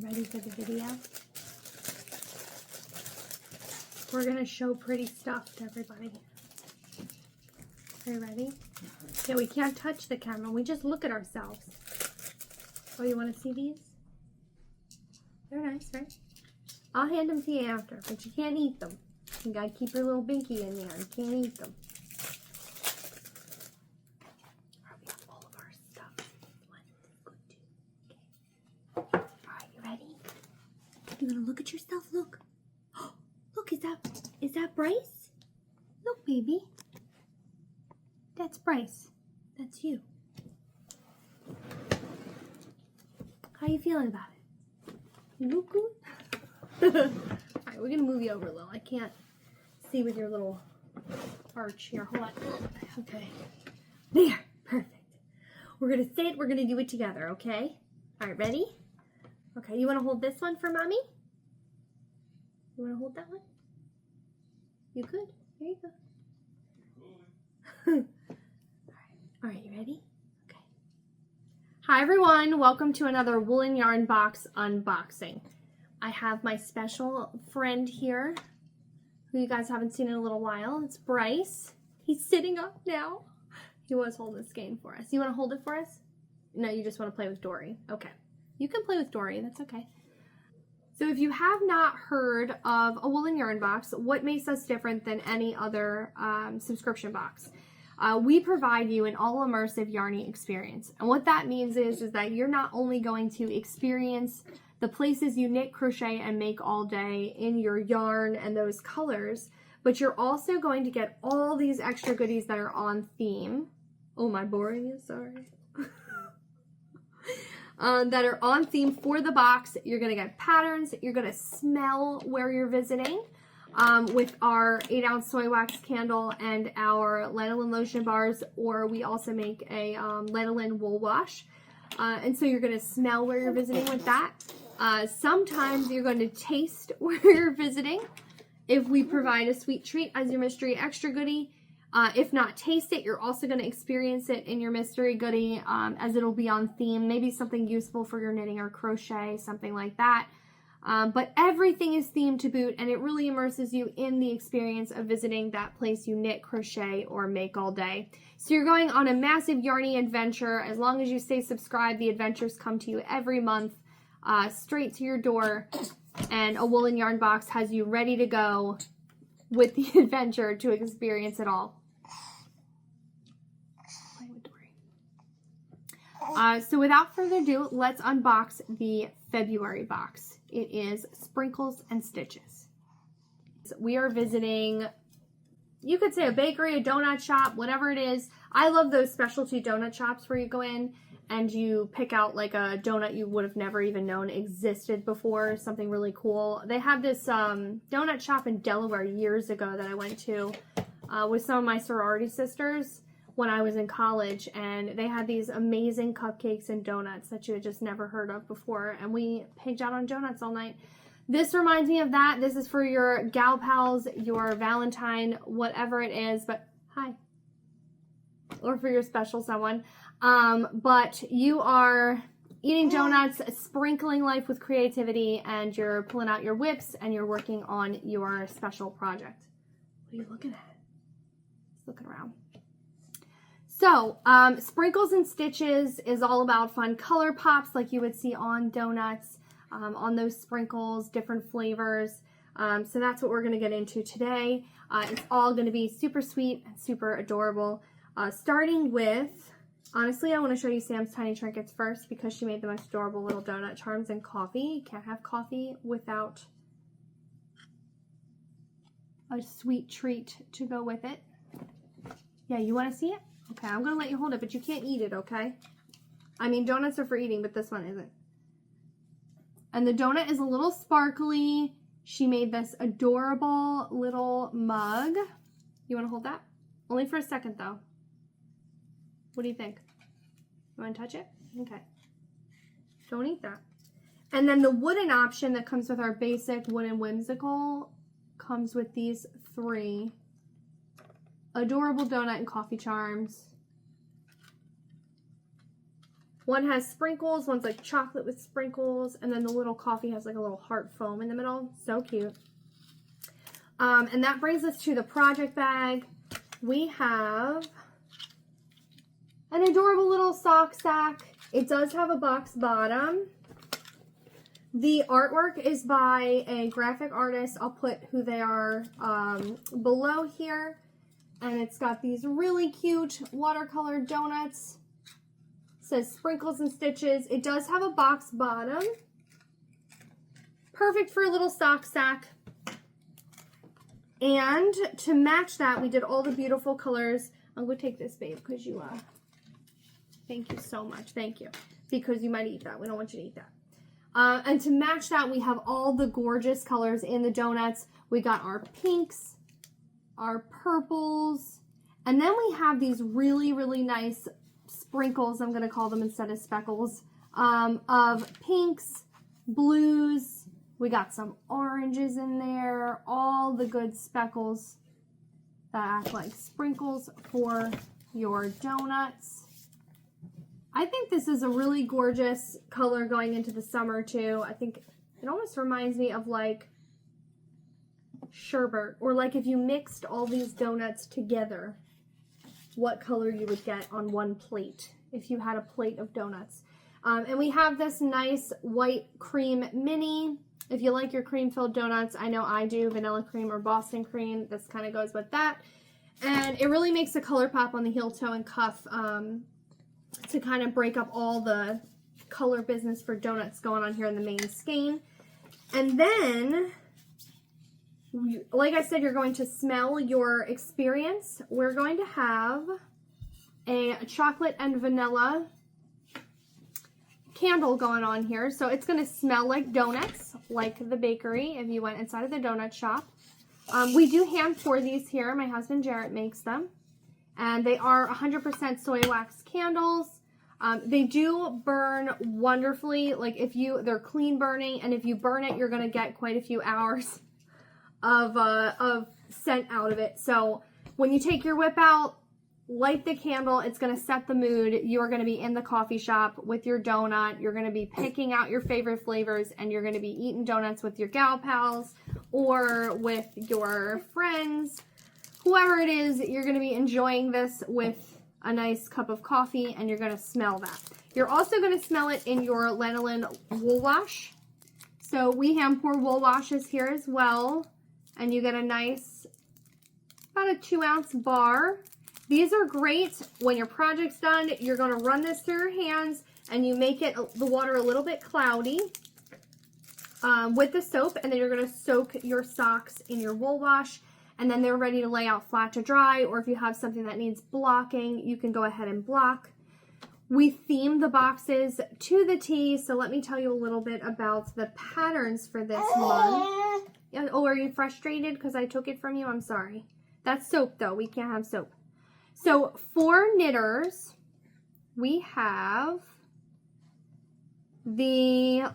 Ready for the video? We're going to show pretty stuff to everybody. Are you ready? Yeah, we can't touch the camera. We just look at ourselves. Oh, you want to see these? They're nice, right? I'll hand them to you after, but you can't eat them. You got to keep your little binky in there. You can't eat them. We got all of our stuff. Okay. All right, you ready? You want to look at yourself? Look. Look, is that Bryce? Look, baby. That's Bryce. That's you. How you feeling about it? You look good? Alright, we're going to move you over a little. I can't see with your little arch here. Hold on. Okay. There. Perfect. We're going to say it. We're going to do it together, okay? Alright, ready? Okay, you want to hold this one for Mommy? You want to hold that one? You could. There you go. All right, you ready? Okay. Hi, everyone. Welcome to another WoolenYarnBox unboxing. I have my special friend here, who you guys haven't seen in a little while. It's Bryce. He's sitting up now. He was holding this game for us. You want to hold it for us? No, you just want to play with Dory. Okay. You can play with Dory. That's okay. So if you have not heard of a WoolenYarnBox, what makes us different than any other subscription box? We provide you an all-immersive yarning experience. And what that means is that you're not only going to experience the places you knit, crochet, and make all day in your yarn and those colors, but you're also going to get all these extra goodies that are on theme. Oh, am I boring you? Sorry. That are on theme for the box. You're going to get patterns. You're going to smell where you're visiting with our 8-ounce soy wax candle and our lanolin lotion bars, or we also make a lanolin wool wash. And so you're going to smell where you're visiting with that. Sometimes you're going to taste where you're visiting if we provide a sweet treat as your mystery extra goodie. If not taste it, you're also going to experience it in your mystery goodie as it'll be on theme. Maybe something useful for your knitting or crochet, something like that. But everything is themed to boot, and it really immerses you in the experience of visiting that place you knit, crochet, or make all day. So you're going on a massive yarny adventure. As long as you stay subscribed, the adventures come to you every month, straight to your door, and a WoolenYarnBox has you ready to go with the adventure to experience it all. So without further ado, let's unbox the February box. It is Sprinkles and Stitches. We are visiting, you could say a bakery, a donut shop, whatever it is. I love those specialty donut shops where you go in and you pick out like a donut you would have never even known existed before, something really cool. They have this donut shop in Delaware years ago that I went to with some of my sorority sisters when I was in college, and they had these amazing cupcakes and donuts that you had just never heard of before, and we pigged out on donuts all night. This reminds me of that. This is for your gal pals, your Valentine, whatever it is, but hi. Or for your special someone. But you are eating donuts, sprinkling life with creativity, and you're pulling out your whips and you're working on your special project. What are you looking at? Just looking around. So, Sprinkles and Stitches is all about fun color pops like you would see on donuts, on those sprinkles, different flavors. So that's what we're going to get into today. It's all going to be super sweet and super adorable. Starting with, honestly, I want to show you Sam's Tiny Trinkets first because she made the most adorable little donut charms and coffee. You can't have coffee without a sweet treat to go with it. Yeah, you want to see it? Okay, I'm going to let you hold it, but you can't eat it, okay? I mean, donuts are for eating, but this one isn't. And the donut is a little sparkly. She made this adorable little mug. You want to hold that? Only for a second, though. What do you think? You want to touch it? Okay. Don't eat that. And then the wooden option that comes with our basic wooden whimsical comes with these 3 adorable donut and coffee charms. One has sprinkles, one's like chocolate with sprinkles, and then the little coffee has like a little heart foam in the middle. So cute. And that brings us to the project bag. We have an adorable little sock sack. It does have a box bottom. The artwork is by a graphic artist. I'll put who they are below here. And it's got these really cute watercolor donuts. It says sprinkles and stitches. It does have a box bottom. Perfect for a little sock sack. And to match that, we did all the beautiful colors. I'm going to take this, babe, because you, thank you so much. Thank you. Because you might eat that. We don't want you to eat that. And to match that, we have all the gorgeous colors in the donuts. We got our pinks, our purples, and then we have these really, really nice sprinkles, I'm going to call them instead of speckles, of pinks, blues. We got some oranges in there, all the good speckles that act like sprinkles for your donuts. I think this is a really gorgeous color going into the summer too. I think it almost reminds me of like sherbet, or like if you mixed all these donuts together, what color you would get on one plate if you had a plate of donuts. And we have this nice white cream mini. If you like your cream-filled donuts, I know I do, vanilla cream or Boston cream. This kind of goes with that. And it really makes a color pop on the heel, toe, and cuff to kind of break up all the color business for donuts going on here in the main skein. And then, like I said, you're going to smell your experience. We're going to have a chocolate and vanilla candle going on here. So it's going to smell like donuts, like the bakery if you went inside of the donut shop. We do hand pour these here. My husband Jarrett makes them. And they are 100% soy wax candles. They do burn wonderfully. Like they're clean burning, and if you burn it, you're going to get quite a few hours of scent out of it. So when you take your whip out, light the candle, it's going to set the mood. You're going to be in the coffee shop with your donut. You're going to be picking out your favorite flavors, and you're going to be eating donuts with your gal pals or with your friends. Whoever it is, you're going to be enjoying this with a nice cup of coffee, and you're going to smell that. You're also going to smell it in your lanolin wool wash. So we hand pour wool washes here as well, and you get a nice, about a 2-ounce bar. These are great when your project's done. You're going to run this through your hands, and you make it the water a little bit cloudy with the soap, and then you're going to soak your socks in your wool wash. And then they're ready to lay out flat to dry, or if you have something that needs blocking, you can go ahead and block. We theme the boxes to the T, so let me tell you a little bit about the patterns for this month. Oh, are you frustrated because I took it from you? I'm sorry. That's soap, though. We can't have soap. So for knitters, we have a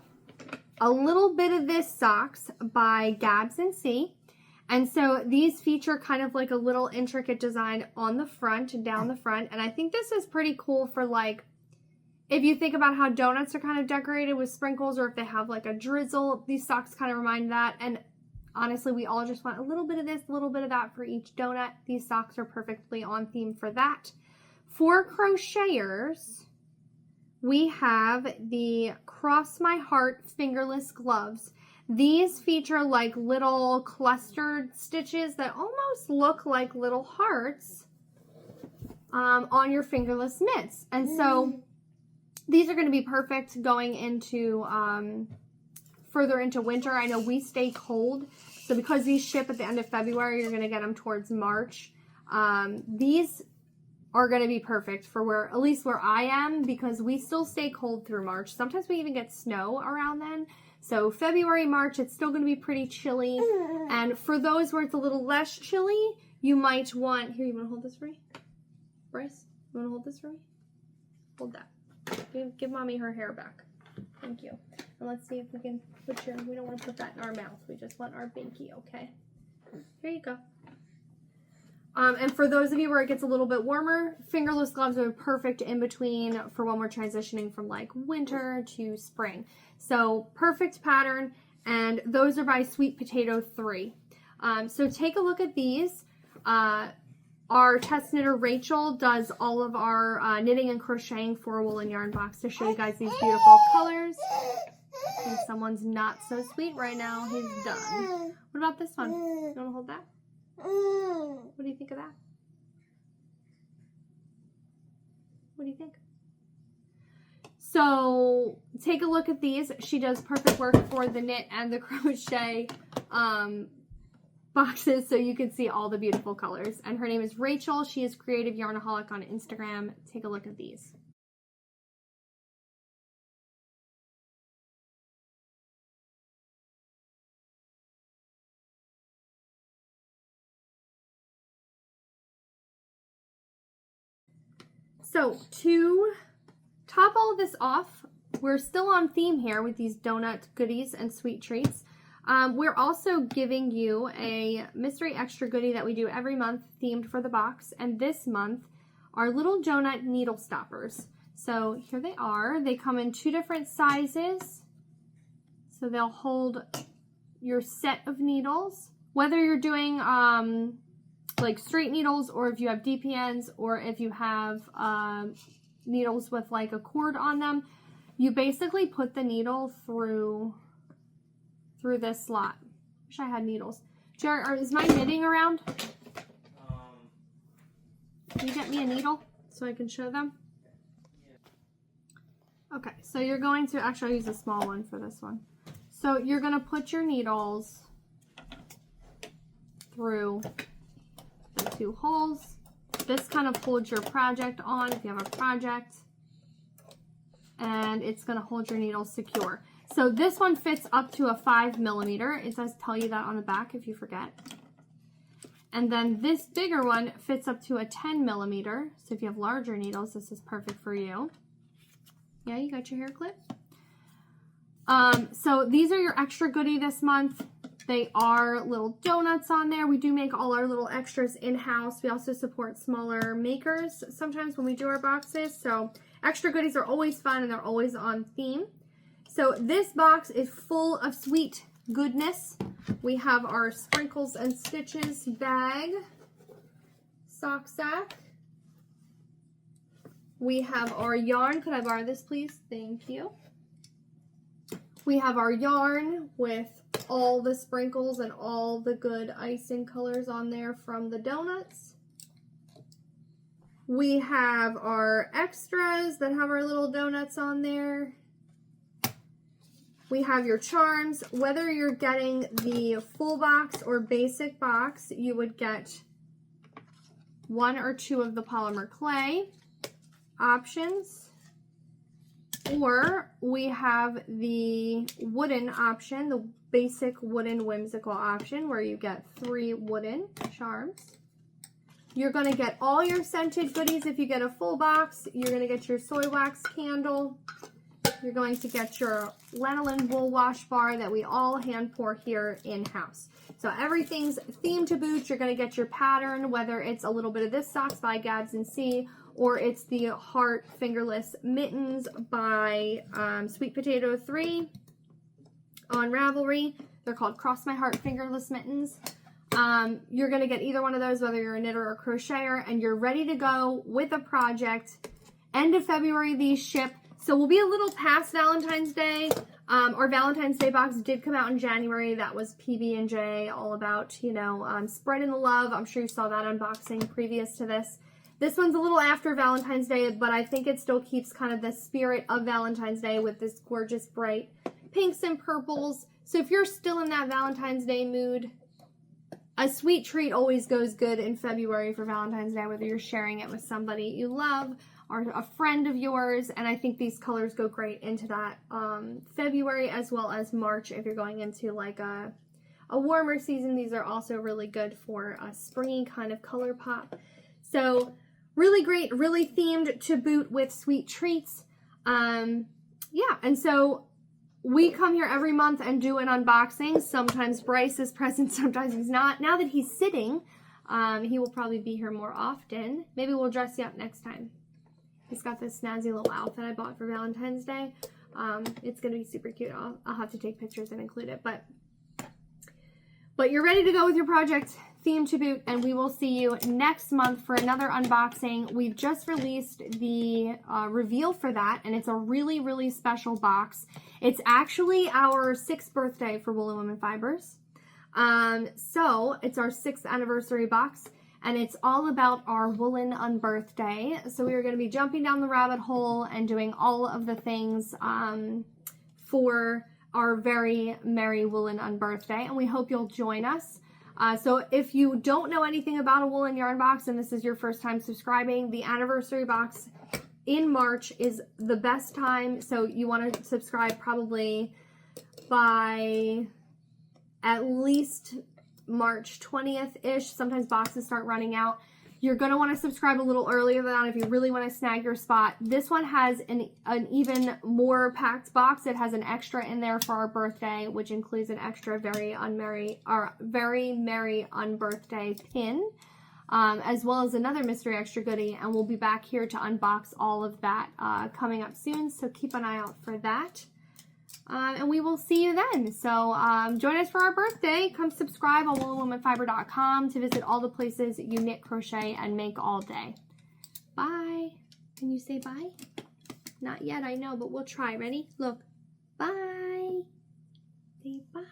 little bit of this socks by Gabs and C. And so these feature kind of like a little intricate design on the front, down the front. And I think this is pretty cool for like, if you think about how donuts are kind of decorated with sprinkles, or if they have like a drizzle, these socks kind of remind that. And honestly, we all just want a little bit of this, a little bit of that for each donut. These socks are perfectly on theme for that. For crocheters, we have the Cross My Heart fingerless gloves. These feature like little clustered stitches that almost look like little hearts on your fingerless mitts. And so these are going to be perfect going into further into winter. I know we stay cold, so because these ship at the end of February, you're going to get them towards March. These are going to be perfect for at least where I am, because we still stay cold through March. Sometimes we even get snow around then. So February, March, it's still going to be pretty chilly. And for those where it's a little less chilly, you might want... Here, you want to hold this for me? Bryce, you want to hold this for me? Hold that. Give Mommy her hair back. Thank you. And let's see if we can put we don't want to put that in our mouth. We just want our binky, okay? Here you go. And for those of you where it gets a little bit warmer, fingerless gloves are perfect in between for when we're transitioning from like winter to spring. So perfect pattern, and those are by Sweet Potato 3. So take a look at these. Our test knitter Rachel does all of our knitting and crocheting for WoolenYarnBox to show you guys these beautiful colors. I think someone's not so sweet right now. He's done. What about this one? You want to hold that? What do you think of that? What do you think? So take a look at these. She does perfect work for the knit and the crochet boxes, so you can see all the beautiful colors. And her name is Rachel. She is Creative Yarnaholic on Instagram. Take a look at these. So to top all this off, we're still on theme here with these donut goodies and sweet treats. We're also giving you a mystery extra goodie that we do every month themed for the box. And this month, our little donut needle stoppers. So here they are. They come in 2 different sizes. So they'll hold your set of needles. Whether you're doing like straight needles, or if you have DPNs, or if you have needles with like a cord on them, you basically put the needle through this slot. Wish I had needles. Jared, is my knitting around? Can you get me a needle so I can show them? Okay, so you're going to, actually I'll use a small one for this one. So you're going to put your needles through the 2 holes. This kind of holds your project on if you have a project, and it's going to hold your needles secure. So this one fits up to a 5mm. It does tell you that on the back if you forget. And then this bigger one fits up to a 10mm. So if you have larger needles, this is perfect for you. Yeah, you got your hair clip. So these are your extra goodie this month. They are little donuts on there. We do make all our little extras in-house. We also support smaller makers sometimes when we do our boxes. So extra goodies are always fun, and they're always on theme. So this box is full of sweet goodness. We have our Sprinkles and Stitches bag, sock sack. We have our yarn. Could I borrow this, please? Thank you. We have our yarn with all the sprinkles and all the good icing colors on there from the donuts. We have our extras that have our little donuts on there. We have your charms. Whether you're getting the full box or basic box, you would get 1 or 2 of the polymer clay options. Or we have the wooden option, the basic wooden whimsical option, where you get 3 wooden charms. You're going to get all your scented goodies if you get a full box. You're going to get your soy wax candle. You're going to get your lanolin wool wash bar that we all hand pour here in-house. So everything's themed to boot. You're going to get your pattern, whether it's a little bit of this Socks by Gabs and C, or it's the Heart Fingerless Mittens by Sweet Potato 3 on Ravelry. They're called Cross My Heart Fingerless Mittens. You're going to get either one of those, whether you're a knitter or crocheter, and you're ready to go with a project. End of February, these ship. So we'll be a little past Valentine's Day. Our Valentine's Day box did come out in January. That was PB&J, all about, you know, spreading the love. I'm sure you saw that unboxing previous to this. This one's a little after Valentine's Day, but I think it still keeps kind of the spirit of Valentine's Day with this gorgeous bright pinks and purples. So if you're still in that Valentine's Day mood, a sweet treat always goes good in February for Valentine's Day, whether you're sharing it with somebody you love or a friend of yours. And I think these colors go great into that February as well as March. If you're going into like a warmer season, these are also really good for a springy kind of color pop. So really great, really themed to boot with sweet treats. Yeah, and so we come here every month and do an unboxing. Sometimes Bryce is present, sometimes he's not. Now that he's sitting, He will probably be here more often. Maybe we'll dress you up next time. He's got this snazzy little outfit I bought for Valentine's Day. It's going to be super cute. I'll have to take pictures and include it. But you're ready to go with your project theme to boot, and we will see you next month for another unboxing. We've just released the reveal for that, and it's a really, really special box. It's actually our 6th birthday for Woolen Women Fibers. So it's our 6th anniversary box, and it's all about our Woolen Unbirthday. So we are going to be jumping down the rabbit hole and doing all of the things for our very merry Woolen Unbirthday, and we hope you'll join us. So if you don't know anything about a Woolen Yarn Box and this is your first time subscribing, the anniversary box in March is the best time. So you want to subscribe probably by at least March 20th-ish. Sometimes boxes start running out. You're going to want to subscribe a little earlier than that if you really want to snag your spot. This one has an even more packed box. It has an extra in there for our birthday, which includes an extra very merry unbirthday pin, as well as another mystery extra goodie. And we'll be back here to unbox all of that coming up soon. So keep an eye out for that. And we will see you then. So join us for our birthday. Come subscribe on WoolenWomanFiber.com to visit all the places you knit, crochet, and make all day. Bye. Can you say bye? Not yet, I know, but we'll try. Ready? Look. Bye. Say bye.